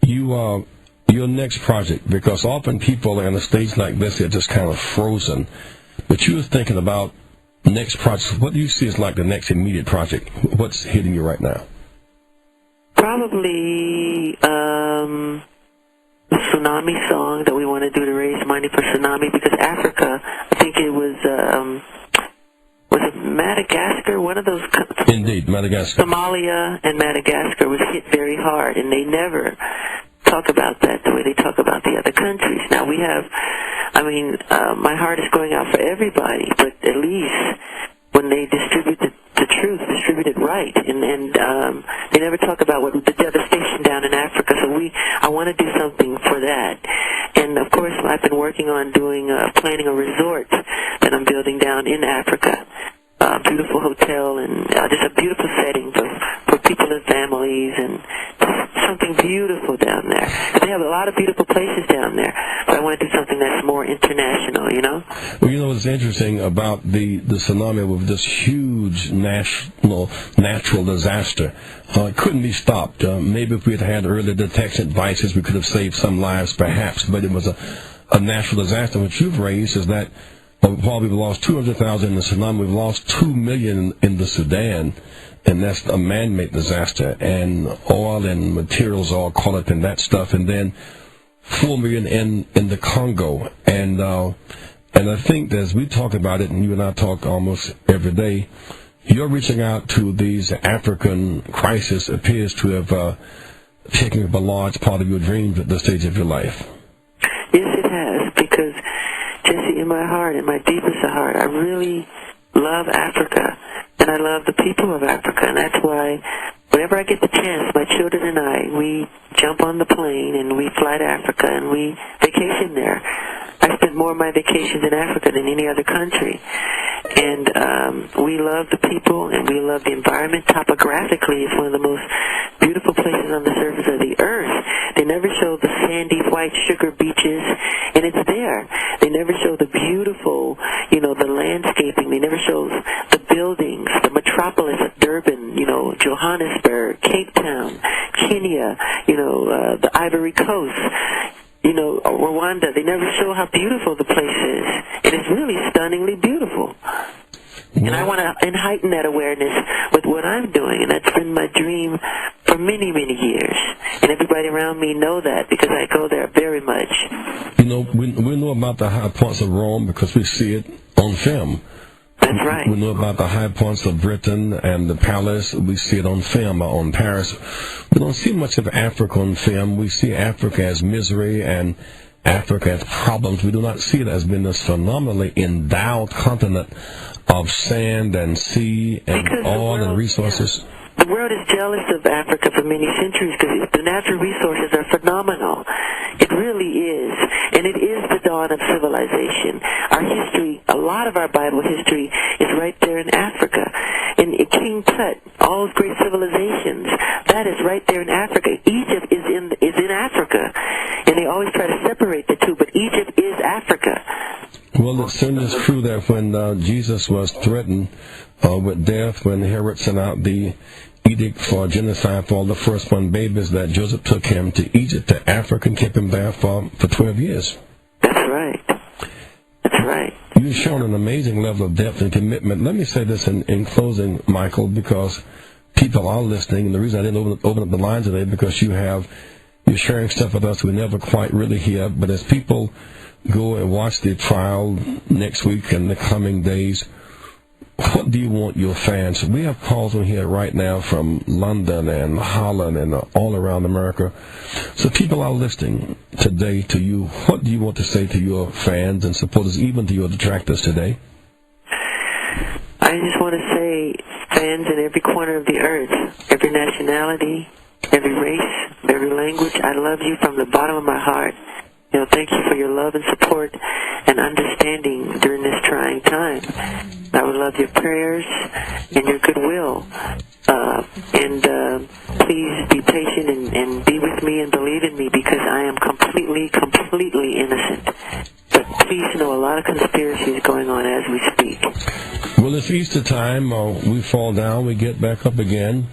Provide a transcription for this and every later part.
your next project, because often people on a stage like this, they're just kind of frozen. But you were thinking about next project. What do you see as like the next immediate project? What's hitting you right now? Probably the tsunami song that we want to do to raise money for tsunami, because Africa, I think it was it Madagascar, one of those Indeed, Madagascar. Somalia and Madagascar was hit very hard, and they never talk about that the way they talk about the other countries. Now we have, my heart is going out for everybody, but at least when they distribute the truth, distribute it right, and they never talk about what the devastation down in Africa. So I want to do something for that. And of course, I've been working on planning a resort that I'm building down in Africa. A beautiful hotel and just a beautiful setting for people and families, and just something beautiful down there. They have a lot of beautiful places down there, but I want to do something that's more international, you know? Well, you know what's interesting about the tsunami with this huge natural disaster? It couldn't be stopped. Maybe if we had had early detection devices, we could have saved some lives, perhaps, but it was a natural disaster. What you've raised is that while we've lost 200,000 in the tsunami, we've lost 2 million in the Sudan, and that's a man-made disaster. And oil and materials all caught up in that stuff, and then 4 million in the Congo. And I think that as we talk about it, and you and I talk almost every day, you're reaching out to these African crisis appears to have taken up a large part of your dreams at this stage of your life. Yes, it has, because Jesse, in my heart, in my deepest of heart, I really love Africa, and I love the people of Africa, and that's why whenever I get the chance, my children and I, we jump on the plane and we fly to Africa and we vacation there. I spend more of my vacations in Africa than any other country. And we love the people and we love the environment. Topographically, it's one of the most beautiful places on the surface of the earth. They never show the sandy white sugar beaches, and it's there. They never show the beautiful, the landscaping. They never show the buildings, the metropolis of Durban, Johannesburg, Cape Town, Kenya, the Ivory Coast. Rwanda, they never show how beautiful the place is. And it's really stunningly beautiful. And I want to heighten that awareness with what I'm doing, and that's been my dream for many, many years. And everybody around me know that because I go there very much. We know about the high points of Rome because we see it on film. That's right. We know about the high points of Britain and the palace. We see it on film on Paris. We don't see much of Africa on film. We see Africa as misery and Africa as problems. We do not see it as being this phenomenally endowed continent of sand and sea and oil and resources. The world is jealous of Africa for many centuries because the natural resources are phenomenal. It really is. And it is the dawn of civilization. Our history, a lot of our Bible history is right there in Africa. And King Tut, all those great civilizations, that is right there in Africa. Egypt is in Africa. And they always try to separate the two, but Egypt is Africa. Well, it certainly is true that when Jesus was threatened with death, when Herod sent out the edict for genocide for all the firstborn babies, that Joseph took him to Egypt, to Africa, and kept him there for 12 years. That's right. That's right. You've shown an amazing level of depth and commitment. Let me say this in closing, Michael, because people are listening, and the reason I didn't open up the line today, because you're sharing stuff with us we never quite really hear, but as people go and watch the trial next week and the coming days, what do you want your fans? We have calls on here right now from London and Holland and all around America. So people are listening today to you. What do you want to say to your fans and supporters, even to your detractors today? I just want to say, fans in every corner of the earth, every nationality, every race, every language, I love you from the bottom of my heart. Thank you for your love and support and understanding during this trying time. I would love your prayers and your goodwill. Please be patient and be with me and believe in me, because I am completely innocent. But please know a lot of conspiracy is going on as we speak. Well, it's Easter time. We fall down, we get back up again.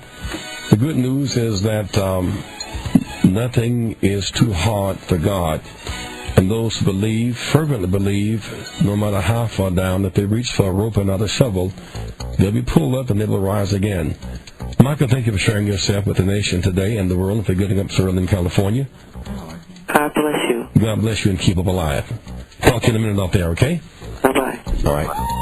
The good news is that Nothing is too hard for God. And those who believe, fervently believe, no matter how far down, if they reach for a rope and not a shovel, they'll be pulled up and they will rise again. Michael, thank you for sharing yourself with the nation today and the world, and for getting up so early in California. God bless you. God bless you and keep up alive. Talk to you in a minute out there, okay? Bye-bye. All right.